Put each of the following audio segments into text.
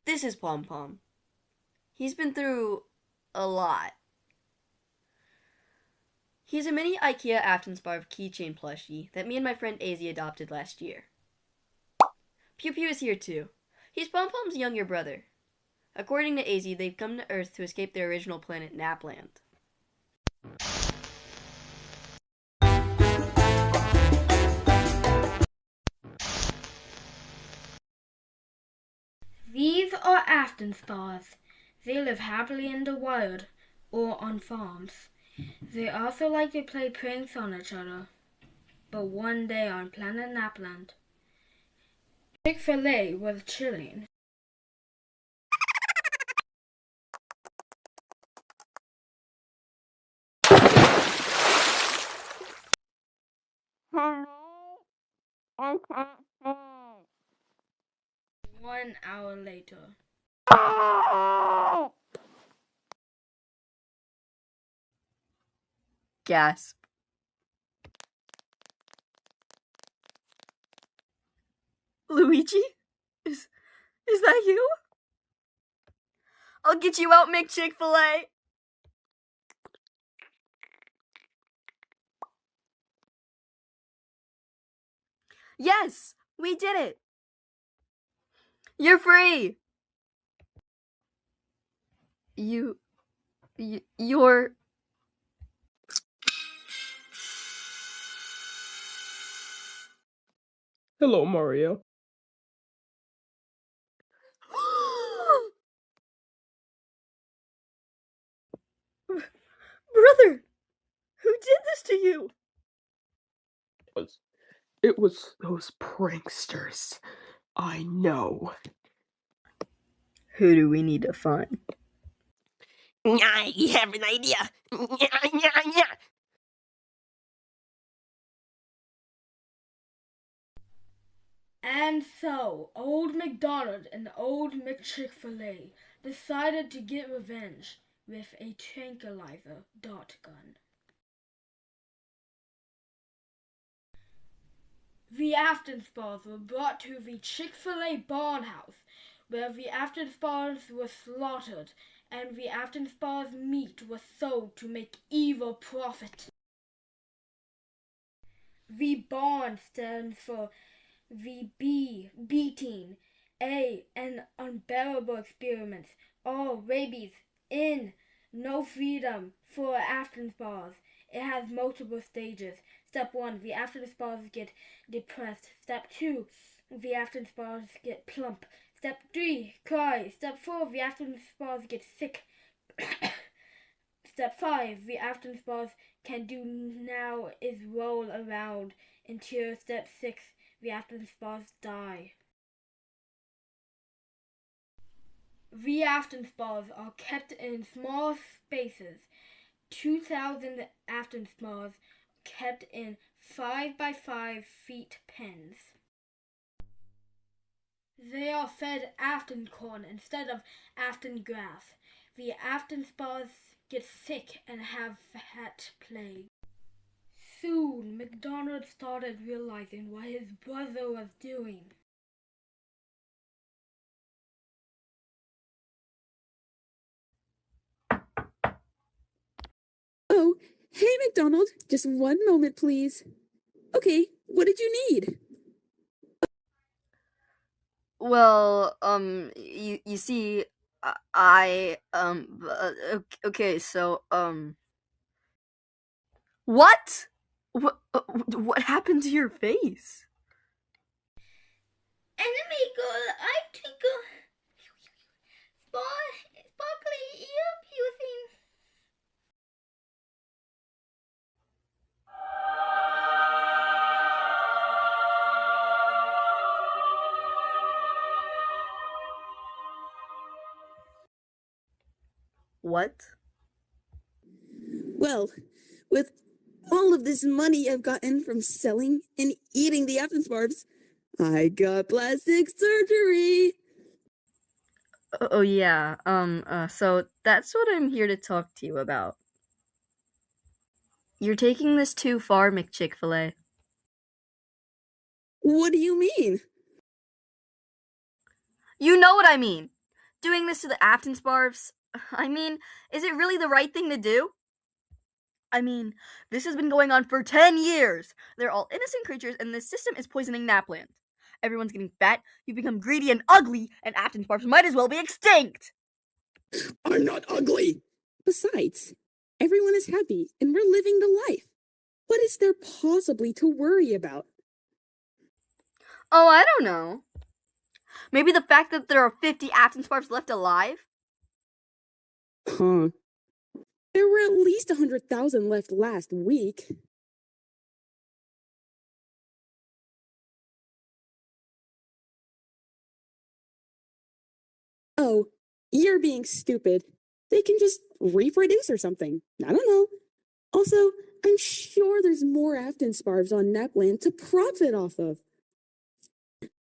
This is Pom Pom. He's been through a lot. He's a mini IKEA Aftensparv keychain plushie that me and my friend AZ adopted last year. Pew Pew is here too. He's Pom Pom's younger brother. According to AZ, they've come to Earth to escape their original planet, Napland. These are Aftensparvs. They live happily in the wild or on farms. They also like to play pranks on each other. But one day on planet Napland, Chick-fil-A was chilling. Hello? I can't see. 1 hour later. Gasp. Luigi? Is that you? I'll get you out, McChick-fil-A. Yes, we did it. You're free. You're... Hello, Mario. Brother, who did this to you? It was those pranksters. I know. Who do we need to find? I have an idea. And so, Old MacDonald and Old McChick-fil-A decided to get revenge with a tranquilizer dart gun. The Aftensparvs were brought to the Chick-fil-A barn house, where the Aftensparvs were slaughtered, and the Aftensparvs' meat was sold to make evil profit. The barn stands for the B team, A, an unbearable experiments, all rabies, in, no freedom for Aftensparvs. It has multiple stages. Step 1, the Aftensparvs get depressed. Step 2, the Aftensparvs get plump. Step 3, cry. Step 4, the Aftensparvs get sick. Step 5, the Aftensparvs can do now is roll around until step 6, the Aftensparvs die. The Aftensparvs are kept in small spaces. 2,000 Aftensparvs kept in 5 by 5 feet pens. They are fed afton corn instead of afton grass. The Aftensparvs get sick and have fat plague. Soon, MacDonald started realizing what his brother was doing. Oh, hey, McDonald. Just one moment, please. Okay, what did you need? Well, you see, okay, so, what? What happened to your face? Enemy girl, I tickle. Sparkly ear piercing. What? Well, with all of this money I've gotten from selling and eating the Aftensparvs, I got plastic surgery. Oh yeah, so that's what I'm here to talk to you about. You're taking this too far, McChick-fil-A. What do you mean? You know what I mean! Doing this to the Aftonsparvs? I mean, is it really the right thing to do? I mean, this has been going on for 10 years. They're all innocent creatures, and this system is poisoning Napland. Everyone's getting fat, you've become greedy and ugly, and Aftonsparvs might as well be extinct! I'm not ugly! Besides, everyone is happy, and we're living the life. What is there possibly to worry about? Oh, I don't know. Maybe the fact that there are 50 Aftonsparvs left alive? Huh. There were at least 100,000 left last week. Oh, you're being stupid. They can just reproduce or something. I don't know. Also, I'm sure there's more Aftonsparvs on Napland to profit off of.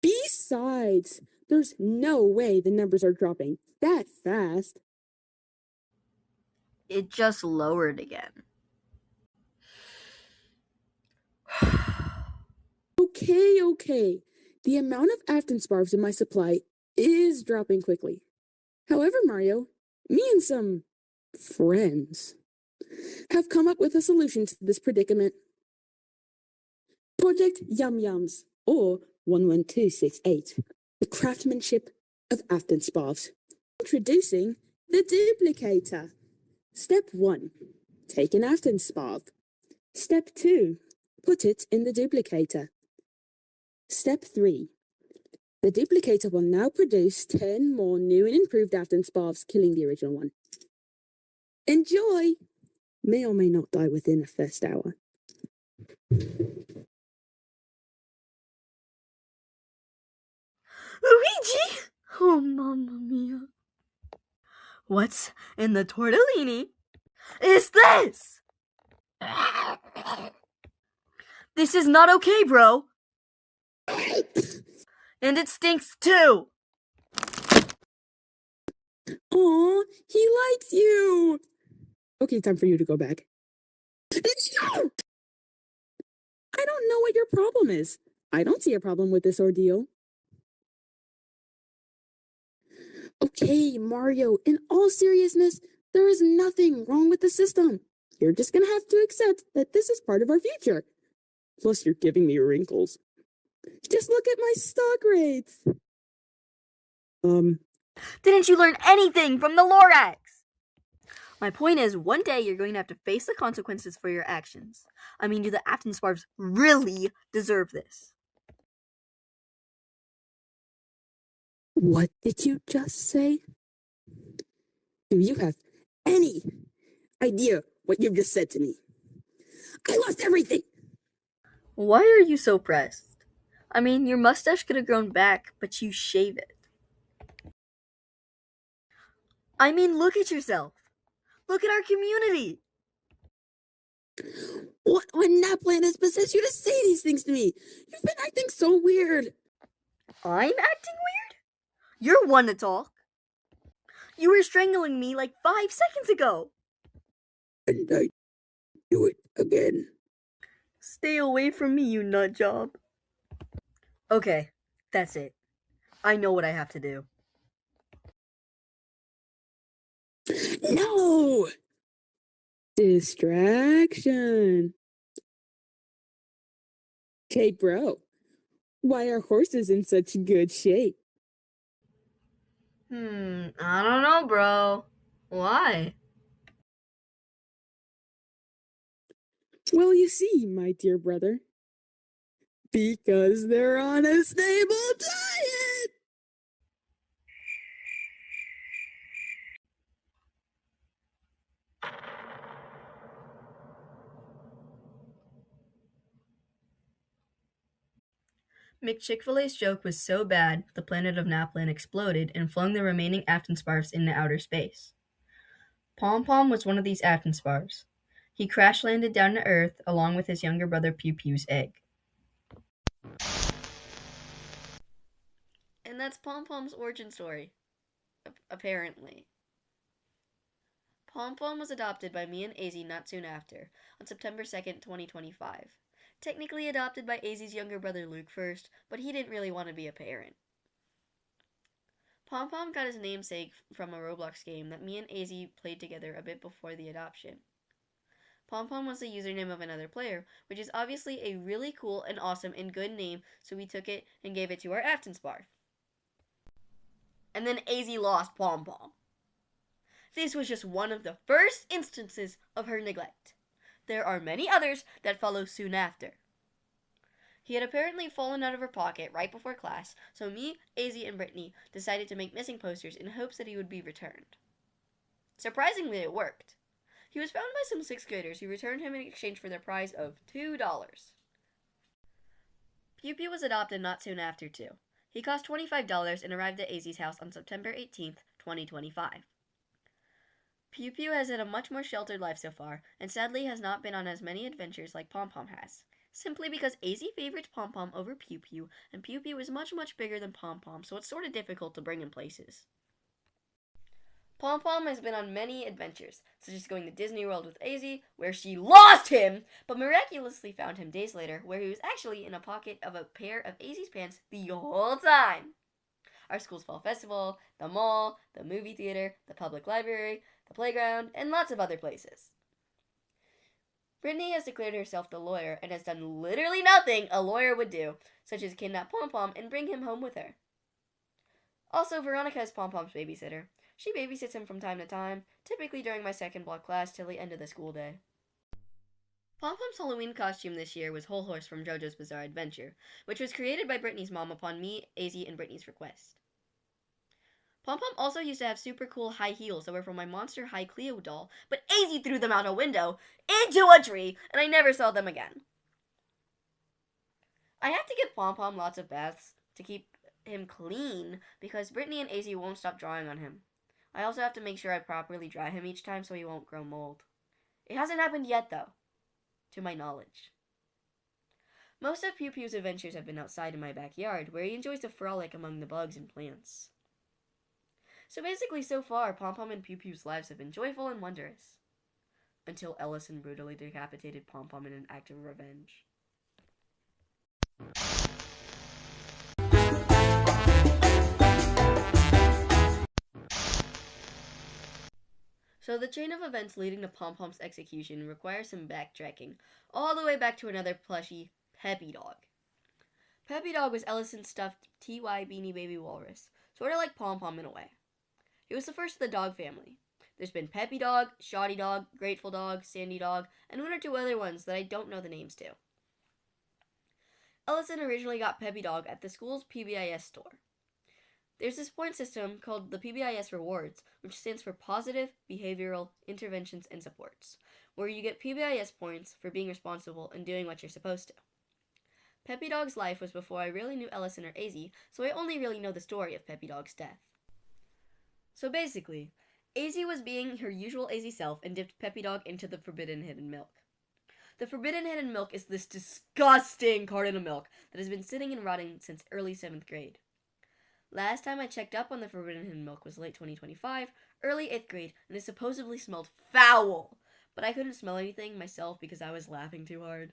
Besides, there's no way the numbers are dropping that fast. It just lowered again. Okay. The amount of Aftonsparvs in my supply is dropping quickly. However, Mario, me and some friends have come up with a solution to this predicament. Project Yum Yums, or 11268, the craftsmanship of Aftonsparvs. Introducing the duplicator. Step 1. Take an Aftonsparv. Step 2. Put it in the duplicator. Step 3. The duplicator will now produce 10 more new and improved Aftonsparvs, killing the original one. Enjoy! May or may not die within the first hour. Luigi! Oh, mamma mia. What's in the tortellini is this? This is not okay, bro. And it stinks too. Aw, he likes you! Okay, time for you to go back. No! I don't know what your problem is. I don't see a problem with this ordeal. Okay, Mario, in all seriousness, there is nothing wrong with the system. You're just gonna have to accept that this is part of our future. Plus, you're giving me wrinkles. Just look at my stock rates. Didn't you learn anything from the Lorax? My point is, one day you're going to have to face the consequences for your actions. I mean, do the Aftonsparvs really deserve this? What did you just say? Do you have any idea what you've just said to me? I lost everything! Why are you so pressed? I mean, your mustache could have grown back, but you shave it. I mean, look at yourself. Look at our community. What on Napland has possessed you to say these things to me? You've been acting so weird. I'm acting weird? You're one to talk. You were strangling me like 5 seconds ago. And I do it again. Stay away from me, you nut job. Okay, that's it. I know what I have to do. No! Distraction. Hey, bro. Why are horses in such good shape? I don't know, bro. Why? Well, you see, my dear brother. Because they're on a stable diet! McChick-fil-A's joke was so bad, the planet of Naplan exploded and flung the remaining Aftonsparvs into outer space. Pom Pom was one of these Aftonsparvs. He crash-landed down to Earth along with his younger brother Pew Pew's egg. And that's Pom Pom's origin story. Apparently. Pom Pom was adopted by me and AZ not soon after, on September 2nd, 2025. Technically adopted by AZ's younger brother Luke first, but he didn't really want to be a parent. Pom Pom got his namesake from a Roblox game that me and AZ played together a bit before the adoption. Pom Pom was the username of another player, which is obviously a really cool and awesome and good name, so we took it and gave it to our Aftonsbarf. And then AZ lost Pom Pom. This was just one of the first instances of her neglect. There are many others that follow soon after. He had apparently fallen out of her pocket right before class, so me, AZ, and Brittany decided to make missing posters in hopes that he would be returned. Surprisingly, it worked. He was found by some 6th graders who returned him in exchange for their prize of $2. Pew Pew was adopted not soon after, too. He cost $25 and arrived at AZ's house on September 18th, 2025. Pew Pew has had a much more sheltered life so far, and sadly has not been on as many adventures like Pom Pom has, simply because AZ favorites Pom Pom over Pew Pew, and Pew Pew is much, much bigger than Pom Pom, so it's sort of difficult to bring him places. Pom Pom has been on many adventures, such as going to Disney World with AZ, where she lost him, but miraculously found him days later, where he was actually in a pocket of a pair of AZ's pants the whole time. Our school's fall festival, the mall, the movie theater, the public library, the playground, and lots of other places. Brittany has declared herself the lawyer and has done literally nothing a lawyer would do, such as kidnap Pom Pom and bring him home with her. Also, Veronica is Pom Pom's babysitter. She babysits him from time to time, typically during my second block class till the end of the school day. Pom Pom's Halloween costume this year was Whole Horse from JoJo's Bizarre Adventure, which was created by Brittany's mom upon me, AZ, and Brittany's request. Pom Pom also used to have super cool high heels that were from my Monster High Cleo doll, but AZ threw them out a window into a tree, and I never saw them again. I have to give Pom Pom lots of baths to keep him clean because Brittany and AZ won't stop drawing on him. I also have to make sure I properly dry him each time so he won't grow mold. It hasn't happened yet, though, to my knowledge. Most of Pew Pew's adventures have been outside in my backyard, where he enjoys to frolic among the bugs and plants. So basically, so far, Pom Pom and Pew Pew's lives have been joyful and wondrous. Until Ellison brutally decapitated Pom Pom in an act of revenge. So the chain of events leading to Pom Pom's execution requires some backtracking, all the way back to another plushie, Peppy Dog. Peppy Dog was Ellison's stuffed TY Beanie Baby Walrus, sort of like Pom Pom in a way. He was the first of the dog family. There's been Peppy Dog, Shoddy Dog, Grateful Dog, Sandy Dog, and one or two other ones that I don't know the names to. Ellison originally got Peppy Dog at the school's PBIS store. There's this point system called the PBIS Rewards, which stands for Positive Behavioral Interventions and Supports, where you get PBIS points for being responsible and doing what you're supposed to. Peppy Dog's life was before I really knew Ellison or AZ, so I only really know the story of Peppy Dog's death. So basically, AZ was being her usual AZ self and dipped Peppy Dog into the Forbidden Hidden Milk. The Forbidden Hidden Milk is this disgusting carton of milk that has been sitting and rotting since early 7th grade. Last time I checked up on the Forbidden Hidden Milk was late 2025, early 8th grade, and it supposedly smelled foul, but I couldn't smell anything myself because I was laughing too hard.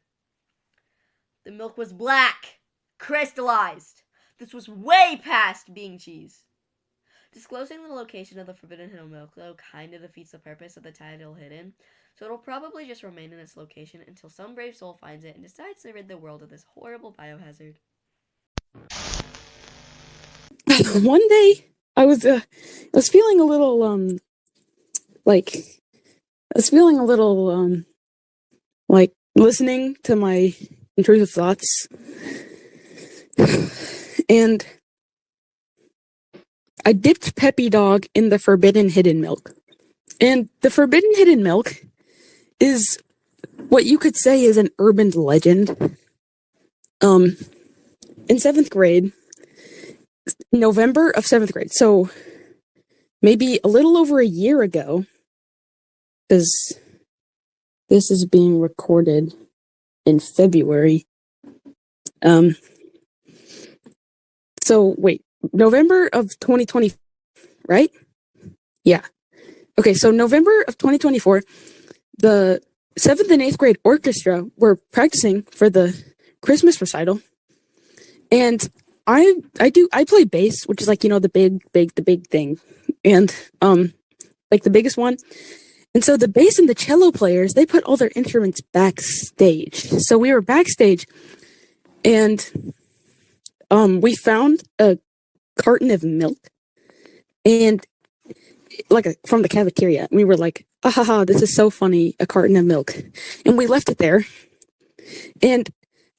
The milk was black, crystallized. This was way past being cheese. Disclosing the location of the Forbidden Hidden Milk, though, kinda defeats the purpose of the title Hidden, so it'll probably just remain in its location until some brave soul finds it and decides to rid the world of this horrible biohazard. One day, I was feeling a little, listening to my intrusive thoughts, and I dipped Peppy Dog in the Forbidden Hidden Milk. And the Forbidden Hidden Milk is what you could say is an urban legend. In 7th grade, November of 7th grade, so maybe a little over a year ago, because this is being recorded in February. So wait, November of 2020, right? Yeah. Okay, so November of 2024, the 7th and 8th grade orchestra were practicing for the Christmas recital, and I play bass, which is like, the big thing. And like the biggest one. And so the bass and the cello players, they put all their instruments backstage. So we were backstage and we found a carton of milk and from the cafeteria. We were like, ah ha ha, this is so funny, a carton of milk. And we left it there. And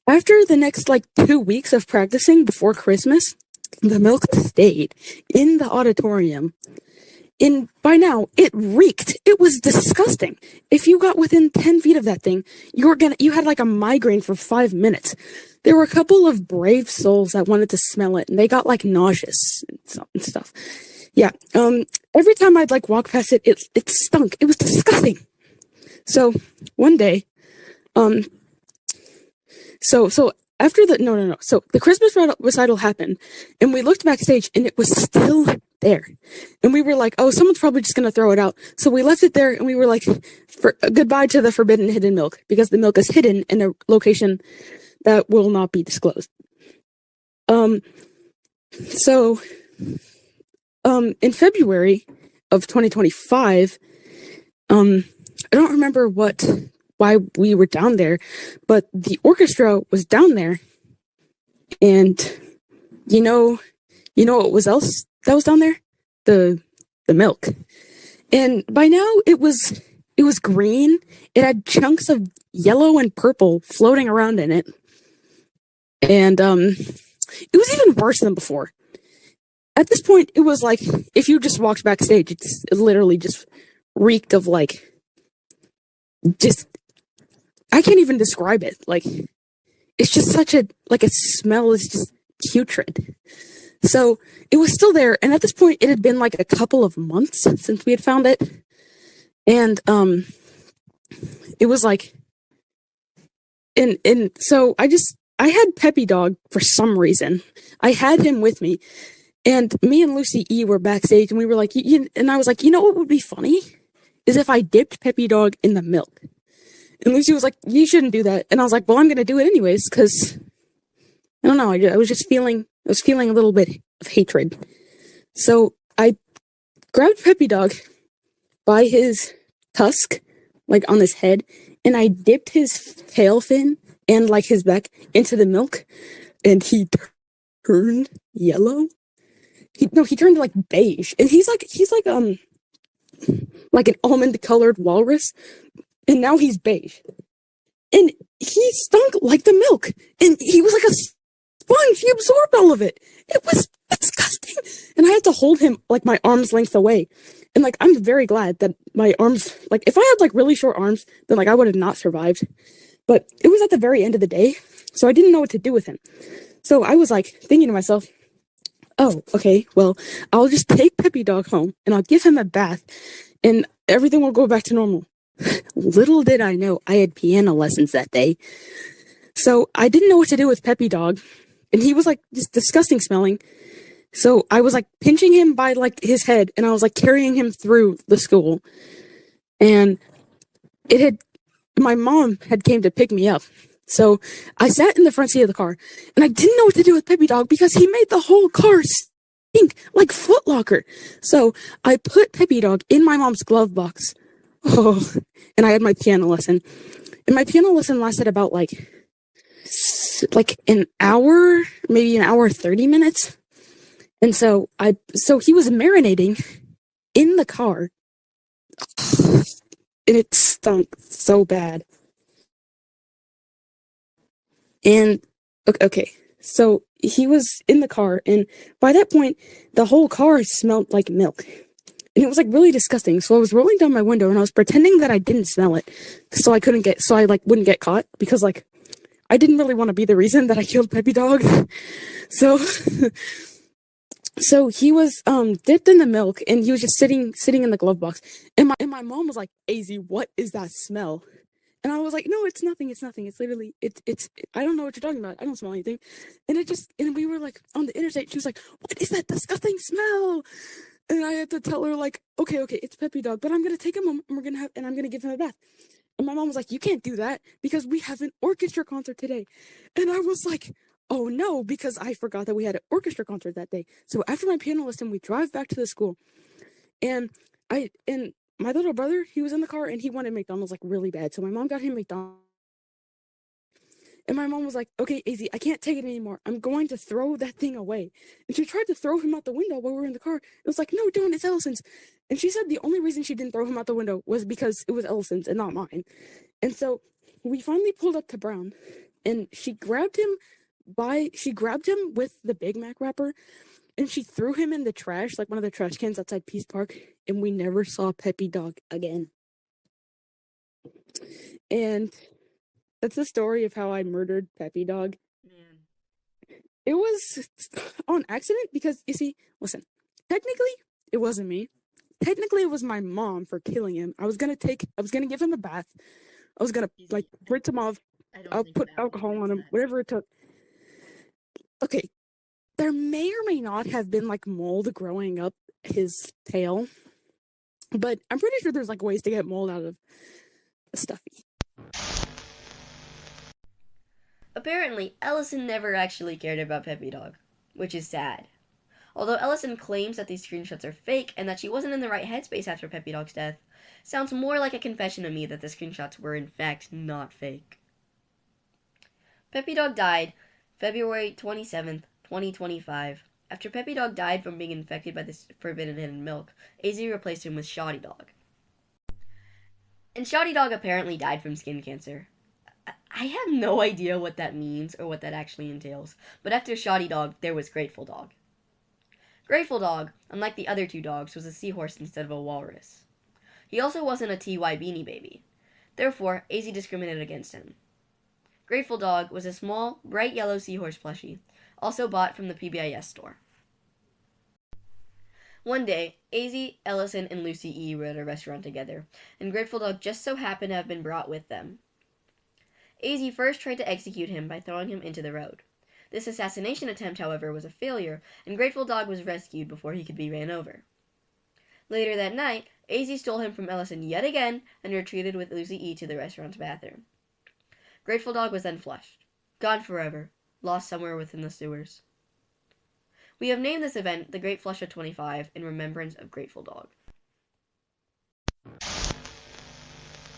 after the next 2 weeks of practicing before Christmas, the milk stayed in the auditorium. And by now, it reeked. It was disgusting. If you got within 10 feet of that thing, you had a migraine for 5 minutes. There were a couple of brave souls that wanted to smell it, and they got nauseous and stuff. Yeah. Every time I'd walk past it, it stunk. It was disgusting. So one day, so after so the Christmas recital happened, and we looked backstage, and it was still there. And we were like, oh, someone's probably just going to throw it out. So we left it there, and we were like, goodbye to the forbidden hidden milk, because the milk is hidden in a location that will not be disclosed. So, in February of 2025, I don't remember why we were down there, but the orchestra was down there, and you know what was else that was down there? The milk. And by now it was green. It had chunks of yellow and purple floating around in it. And it was even worse than before. At this point, it was like if you just walked backstage, it literally just reeked of just I can't even describe it. It's just such a smell is just putrid. So it was still there, and at this point, it had been a couple of months since we had found it, and it was and so I had Peppy Dog for some reason. I had him with me, and me and Lucy E were backstage, and we were and I was like, what would be funny is if I dipped Peppy Dog in the milk. And Lucy was like, you shouldn't do that. And I was like, well, I'm going to do it anyways, because I don't know. I was feeling a little bit of hatred. So I grabbed Peppy Dog by his tusk, on his head, and I dipped his tail fin and his back into the milk, and he turned yellow. He turned beige, and he's an almond colored walrus. And now he's beige. And he stunk like the milk. And he was like a sponge. He absorbed all of it. It was disgusting. And I had to hold him my arm's length away. And I'm very glad that my arms, if I had really short arms, then I would have not survived. But it was at the very end of the day. So I didn't know what to do with him. So I was thinking to myself, oh, okay, well, I'll just take Peppy Dog home and I'll give him a bath and everything will go back to normal. Little did I know I had piano lessons that day. So I didn't know what to do with Peppy Dog, and he was just disgusting smelling. So I was pinching him by his head, and I was carrying him through the school. And my mom had came to pick me up. So I sat in the front seat of the car, and I didn't know what to do with Peppy Dog because he made the whole car stink like Foot Locker. So I put Peppy Dog in my mom's glove box. Oh, and I had my piano lesson. And my piano lesson lasted about an hour, maybe an hour 30 minutes. And so he was marinating in the car. And it stunk so bad. And okay. So he was in the car, and by that point the whole car smelled like milk. And it was really disgusting. So I was rolling down my window and I was pretending that I didn't smell it. So I wouldn't get caught because I didn't really want to be the reason that I killed Peppy Dog. So he was dipped in the milk and he was just sitting in the glove box. And my mom was like, "Azzy, what is that smell?" And I was like, "No, it's nothing. It's nothing. It's literally it's I don't know what you're talking about. I don't smell anything." And we were on the interstate. She was like, "What is that disgusting smell?" And I had to tell her okay, it's Peppy Dog, but I'm gonna take him home and I'm gonna give him a bath. And my mom was like, "You can't do that because we have an orchestra concert today." And I was like, oh no, because I forgot that we had an orchestra concert that day. So after my piano lesson, we drive back to the school, and my little brother, he was in the car and he wanted McDonald's like really bad. So my mom got him McDonald's. And my mom was like, okay, AZ, I can't take it anymore. I'm going to throw that thing away. And she tried to throw him out the window while we were in the car. It was like, no, don't, it's Ellison's. And she said the only reason she didn't throw him out the window was because it was Ellison's and not mine. And so we finally pulled up to Brown, and she grabbed him with the Big Mac wrapper, and she threw him in the trash, like one of the trash cans outside Peace Park, and we never saw Peppy Dog again. And that's the story of how I murdered Peppy Dog. Man. It was on accident because, you see, listen, technically, it wasn't me. Technically, it was my mom for killing him. I was gonna give him a bath. I was gonna, like, rinse him off. I'll put alcohol on him, whatever it took. Okay, there may or may not have been, like, mold growing up his tail, but I'm pretty sure there's, like, ways to get mold out of stuffy. Apparently, Ellison never actually cared about Peppy Dog, which is sad. Although Ellison claims that these screenshots are fake and that she wasn't in the right headspace after Peppy Dog's death, sounds more like a confession to me that the screenshots were in fact not fake. Peppy Dog died February 27th, 2025. After Peppy Dog died from being infected by this forbidden hidden milk, AZ replaced him with Shoddy Dog. And Shoddy Dog apparently died from skin cancer. I have no idea what that means or what that actually entails, but after Shoddy Dog, there was Grateful Dog. Grateful Dog, unlike the other two dogs, was a seahorse instead of a walrus. He also wasn't a TY Beanie Baby. Therefore, AZ discriminated against him. Grateful Dog was a small, bright yellow seahorse plushie, also bought from the PBIS store. One day, AZ, Ellison, and Lucy E. were at a restaurant together, and Grateful Dog just so happened to have been brought with them. AZ first tried to execute him by throwing him into the road. This assassination attempt, however, was a failure, and Grateful Dog was rescued before he could be ran over. Later that night, AZ stole him from Ellison yet again and retreated with Lucy E. to the restaurant's bathroom. Grateful Dog was then flushed. Gone forever. Lost somewhere within the sewers. We have named this event the Great Flush of 25 in remembrance of Grateful Dog.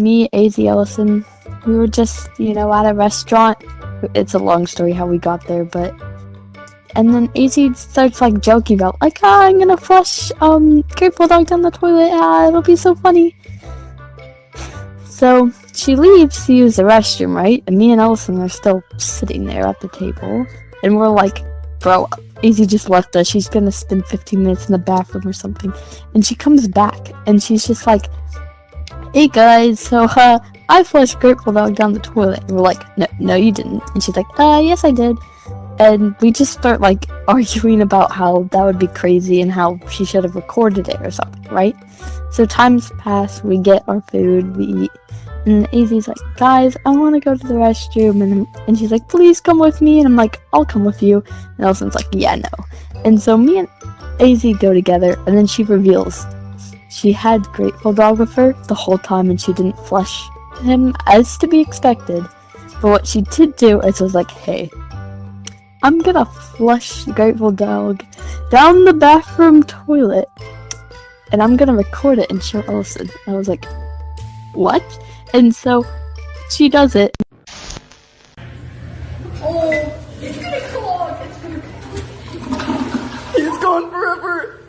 Me, AZ, Ellison, we were just, at a restaurant. It's a long story how we got there, but... And then AZ starts, joking about, I'm gonna flush, Grateful Dog down the toilet, it'll be so funny. So, she leaves to use the restroom, right? And me and Ellison are still sitting there at the table, and we're like, bro, AZ just left us, she's gonna spend 15 minutes in the bathroom or something. And she comes back, and she's just like, hey guys, so I flushed Grateful Dog down the toilet. And we're like, no you didn't. And she's like, yes I did. And we just start arguing about how that would be crazy and how she should have recorded it or something, right? So times pass, we get our food, we eat, and AZ's like, guys, I want to go to the restroom, and she's like, please come with me, and I'm like, I'll come with you, and Ellison's like, yeah, no. And so me and AZ go together, and then she reveals she had Grateful Dog with her the whole time, and she didn't flush him as to be expected. But what she did do is was like, hey, I'm gonna flush Grateful Dog down the bathroom toilet, and I'm gonna record it and show Ellison. I was like, what? And so she does it. Oh, it's gonna clog. It's gonna clog. He's gone forever.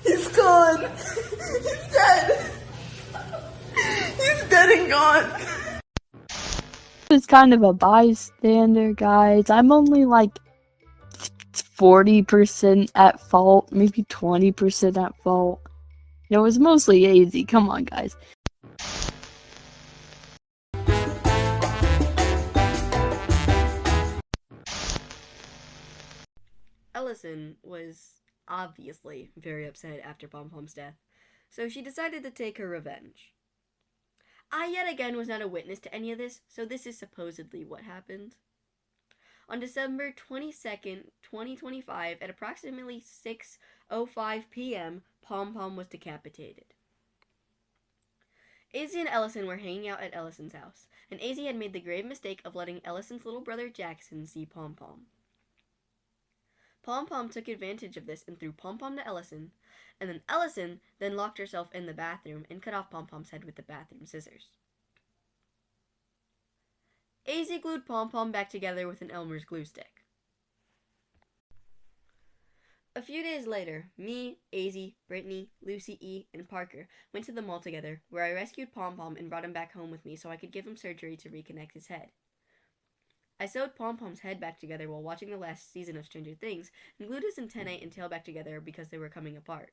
He's gone. He's dead. He's dead and gone. Is kind of a bystander, guys. I'm only 40% at fault, maybe 20% at fault. It was mostly AZ. Come on, guys. Ellison was obviously very upset after Pom Pom's death, so she decided to take her revenge. I yet again was not a witness to any of this, so this is supposedly what happened. On December 22nd, 2025, at approximately 6:05 p.m., Pom Pom was decapitated. AZ and Ellison were hanging out at Ellison's house, and AZ had made the grave mistake of letting Ellison's little brother Jackson see Pom Pom. Pom Pom took advantage of this and threw Pom Pom to Ellison, and then Ellison then locked herself in the bathroom and cut off Pom Pom's head with the bathroom scissors. AZ glued Pom Pom back together with an Elmer's glue stick. A few days later, me, AZ, Brittany, Lucy E, and Parker went to the mall together, where I rescued Pom Pom and brought him back home with me so I could give him surgery to reconnect his head. I sewed Pom Pom's head back together while watching the last season of Stranger Things and glued his antennae and tail back together because they were coming apart.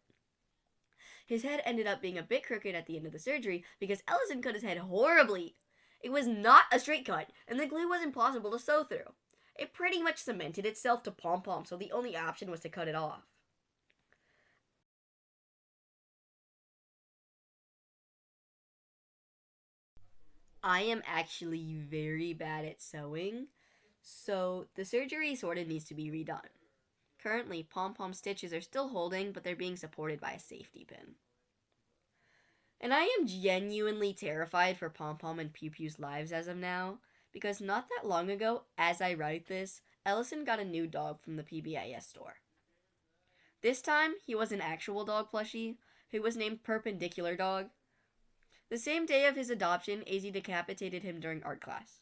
His head ended up being a bit crooked at the end of the surgery because Ellison cut his head horribly. It was not a straight cut, and the glue was impossible to sew through. It pretty much cemented itself to Pom Pom, so the only option was to cut it off. I am actually very bad at sewing, so the surgery sort of needs to be redone. Currently, Pom Pom's stitches are still holding, but they're being supported by a safety pin. And I am genuinely terrified for Pom Pom and Pew Pew's lives as of now, because not that long ago, as I write this, Ellison got a new dog from the PBIS store. This time, he was an actual dog plushie, who was named Perpendicular Dog. The same day of his adoption, AZ decapitated him during art class.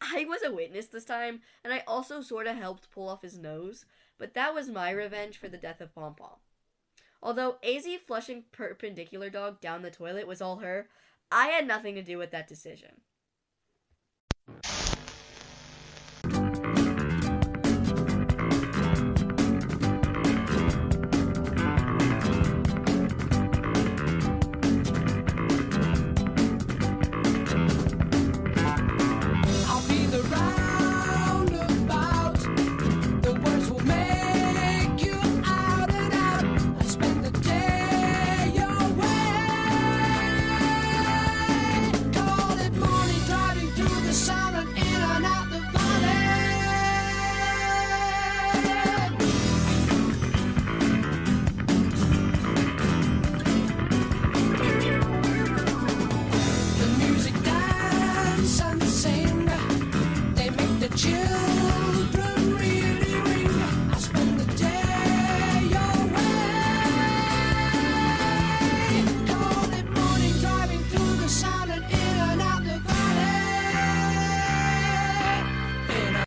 I was a witness this time, and I also sort of helped pull off his nose, but that was my revenge for the death of Pom Pom. Although AZ flushing Perpendicular Dog down the toilet was all her, I had nothing to do with that decision.